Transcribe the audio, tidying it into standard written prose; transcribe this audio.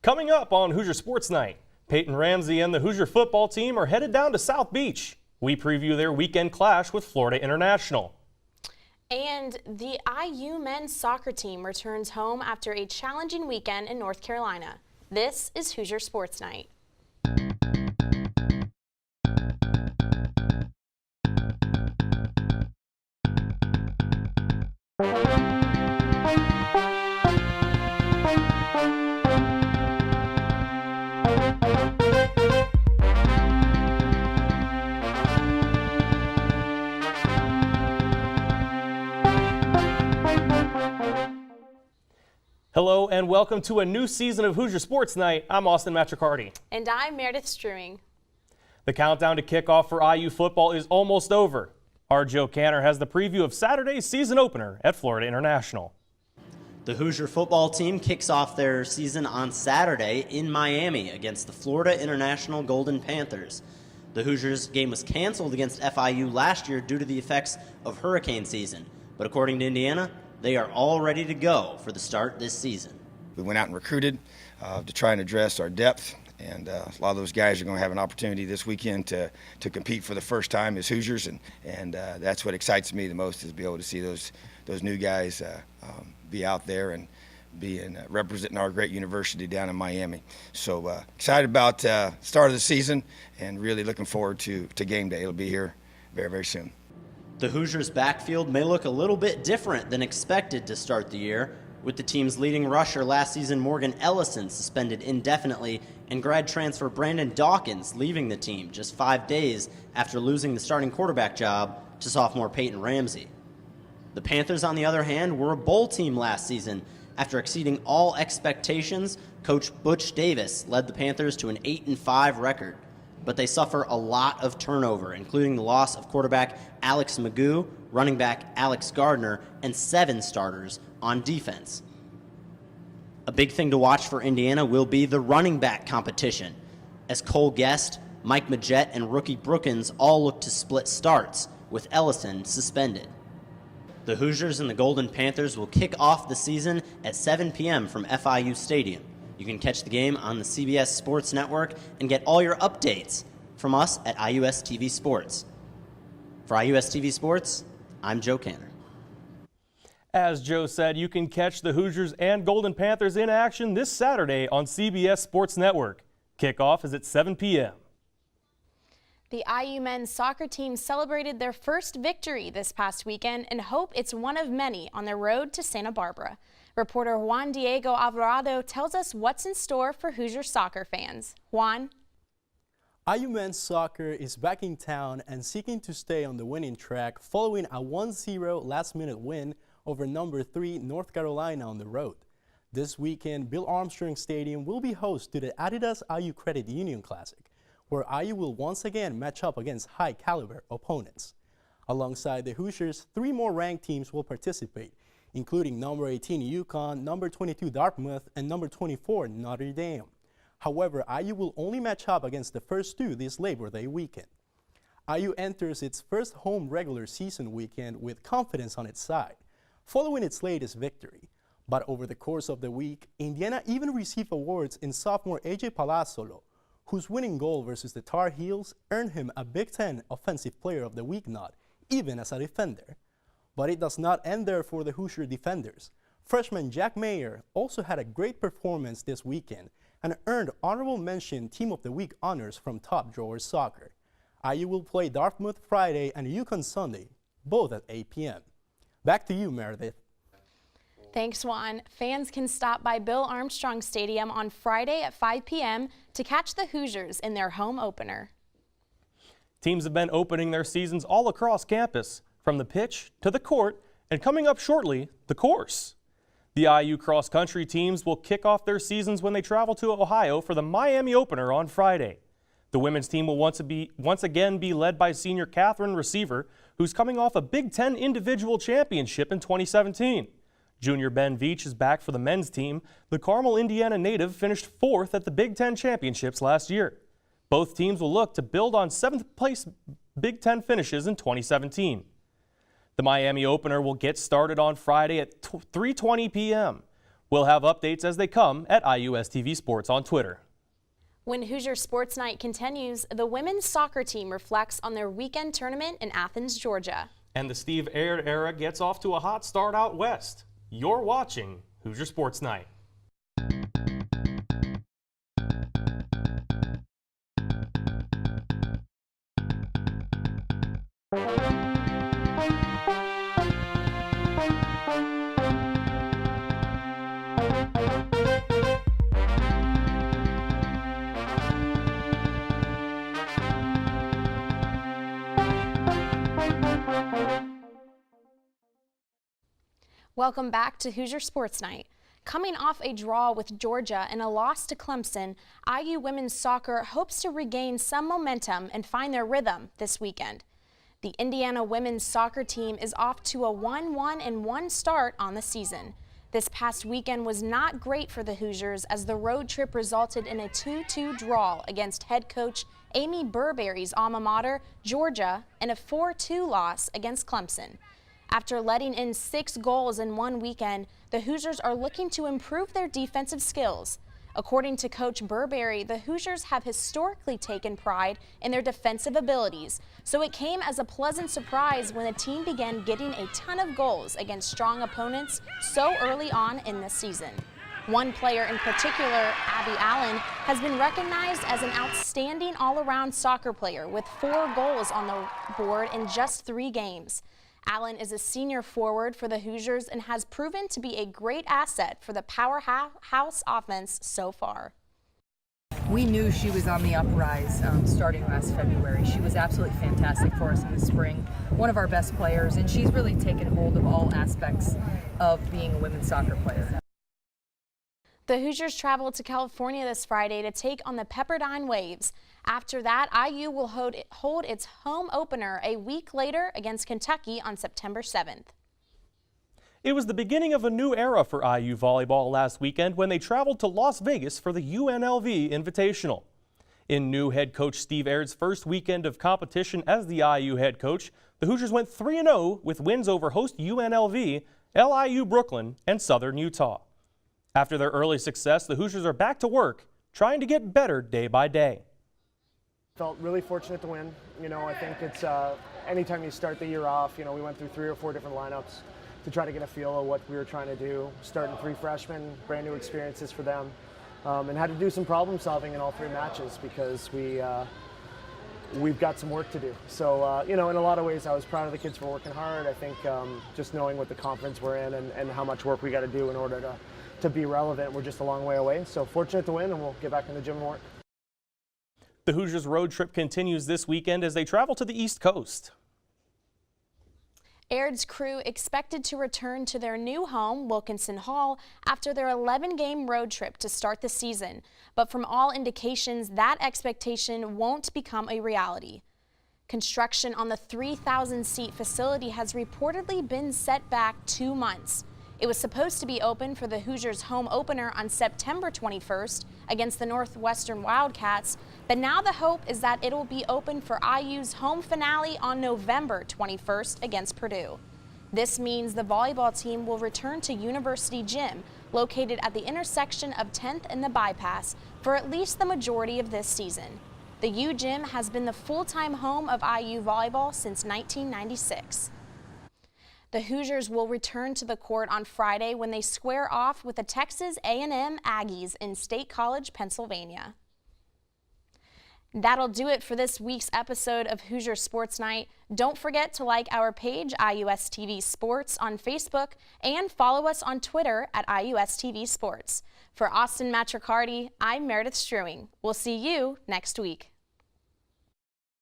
Coming up on Hoosier Sports Night, Peyton Ramsey and the Hoosier football team are headed down to South Beach. We preview their weekend clash with Florida International. And the IU men's soccer team returns home after a challenging weekend in North Carolina. This is Hoosier Sports Night. Hello and welcome to a new season of Hoosier Sports Night. I'm Austin Matricardi. And I'm Meredith Strewing. The countdown to kickoff for IU football is almost over. Our Joe Canter has the preview of Saturday's season opener at Florida International. The Hoosier football team kicks off their season on Saturday in Miami against the Florida International Golden Panthers. The Hoosiers game was canceled against FIU last year due to the effects of hurricane season, but according to Indiana, they are all ready to go for the start this season. We went out and recruited to try and address our depth, and a lot of those guys are going to have an opportunity this weekend to compete for the first time as Hoosiers, and that's what excites me the most, is to be able to see those new guys be out there and representing our great university down in Miami. So excited about start of the season and really looking forward to game day. It'll be here very, very soon. The Hoosiers' backfield may look a little bit different than expected to start the year, with the team's leading rusher last season, Morgan Ellison, suspended indefinitely, and grad transfer Brandon Dawkins leaving the team just 5 days after losing the starting quarterback job to sophomore Peyton Ramsey. The Panthers, on the other hand, were a bowl team last season. After exceeding all expectations, Coach Butch Davis led the Panthers to an 8-5 record. But they suffer a lot of turnover, including the loss of quarterback Alex Magoo, running back Alex Gardner, and 7 starters on defense. A big thing to watch for Indiana will be the running back competition, as Cole Guest, Mike Majette, and rookie Brookins all look to split starts, with Ellison suspended. The Hoosiers and the Golden Panthers will kick off the season at 7 p.m. from FIU Stadium. You can catch the game on the CBS Sports Network and get all your updates from us at IUSTV Sports. For IUSTV Sports, I'm Joe Canter. As Joe said, you can catch the Hoosiers and Golden Panthers in action this Saturday on CBS Sports Network. Kickoff is at 7 p.m. The IU men's soccer team celebrated their first victory this past weekend and hope it's one of many on their road to Santa Barbara. Reporter Juan Diego Alvarado tells us what's in store for Hoosier soccer fans. Juan? IU men's soccer is back in town and seeking to stay on the winning track following a 1-0 last-minute win over number 3 North Carolina on the road. This weekend, Bill Armstrong Stadium will be host to the Adidas IU Credit Union Classic, where IU will once again match up against high-caliber opponents. Alongside the Hoosiers, 3 more ranked teams will participate, including number 18 UConn, number 22 Dartmouth, and number 24 Notre Dame. However, IU will only match up against the first 2 this Labor Day weekend. IU enters its first home regular season weekend with confidence on its side, following its latest victory. But over the course of the week, Indiana even received awards in sophomore AJ Palazzolo, whose winning goal versus the Tar Heels earned him a Big Ten Offensive Player of the Week nod, even as a defender. But it does not end there for the Hoosier defenders. Freshman Jack Mayer also had a great performance this weekend and earned honorable mention Team of the Week honors from Top Drawers Soccer. IU will play Dartmouth Friday and UConn Sunday, both at 8 p.m. Back to you, Meredith. Thanks, Juan. Fans can stop by Bill Armstrong Stadium on Friday at 5 p.m. to catch the Hoosiers in their home opener. Teams have been opening their seasons all across campus, from the pitch to the court, and coming up shortly, the course. The IU cross-country teams will kick off their seasons when they travel to Ohio for the Miami opener on Friday. The women's team will once again be led by senior Catherine Receiver, who's coming off a Big Ten individual championship in 2017. Junior Ben Veach is back for the men's team. The Carmel, Indiana native finished 4th at the Big Ten championships last year. Both teams will look to build on 7th place Big Ten finishes in 2017. The Miami opener will get started on Friday at 3:20 p.m. We'll have updates as they come at IUSTV Sports on Twitter. When Hoosier Sports Night continues, the women's soccer team reflects on their weekend tournament in Athens, Georgia. And the Steve Aird era gets off to a hot start out west. You're watching Hoosier Sports Night. Welcome back to Hoosier Sports Night. Coming off a draw with Georgia and a loss to Clemson, IU women's soccer hopes to regain some momentum and find their rhythm this weekend. The Indiana women's soccer team is off to a 1-1-1 start on the season. This past weekend was not great for the Hoosiers as the road trip resulted in a 2-2 draw against head coach Amy Burberry's alma mater, Georgia, and a 4-2 loss against Clemson. After letting in 6 goals in one weekend, the Hoosiers are looking to improve their defensive skills. According to Coach Burberry, the Hoosiers have historically taken pride in their defensive abilities, so it came as a pleasant surprise when the team began getting a ton of goals against strong opponents so early on in this season. One player in particular, Abby Allen, has been recognized as an outstanding all-around soccer player with 4 goals on the board in just 3 games. Allen is a senior forward for the Hoosiers and has proven to be a great asset for the powerhouse offense so far. We knew she was on the uprise starting last February. She was absolutely fantastic for us in the spring, one of our best players, and she's really taken hold of all aspects of being a women's soccer player. The Hoosiers travel to California this Friday to take on the Pepperdine Waves. After that, IU will hold its home opener a week later against Kentucky on September 7th. It was the beginning of a new era for IU volleyball last weekend when they traveled to Las Vegas for the UNLV Invitational. In new head coach Steve Aird's first weekend of competition as the IU head coach, the Hoosiers went 3-0 with wins over host UNLV, LIU Brooklyn, and Southern Utah. After their early success, the Hoosiers are back to work, trying to get better day by day. Felt really fortunate to win. I think it's anytime you start the year off, we went through 3 or 4 different lineups to try to get a feel of what we were trying to do. Starting 3 freshmen, brand new experiences for them, and had to do some problem solving in all 3 matches because we've got some work to do. So, in a lot of ways, I was proud of the kids for working hard. I think just knowing what the conference we're in and how much work we got to do in order to be relevant, we're just a long way away. So fortunate to win, and we'll get back in the gym and work. The Hoosiers road trip continues this weekend as they travel to the East Coast. Aird's crew expected to return to their new home, Wilkinson Hall, after their 11-game road trip to start the season. But from all indications, that expectation won't become a reality. Construction on the 3,000-seat facility has reportedly been set back 2 months. It was supposed to be open for the Hoosiers' home opener on September 21st against the Northwestern Wildcats, but now the hope is that it will be open for IU's home finale on November 21st against Purdue. This means the volleyball team will return to University Gym, located at the intersection of 10th and the Bypass, for at least the majority of this season. The U Gym has been the full-time home of IU volleyball since 1996. The Hoosiers will return to the court on Friday when they square off with the Texas A&M Aggies in State College, Pennsylvania. That'll do it for this week's episode of Hoosier Sports Night. Don't forget to like our page, IUSTV Sports, on Facebook and follow us on Twitter at IUSTV Sports. For Austin Matricardi, I'm Meredith Struing. We'll see you next week.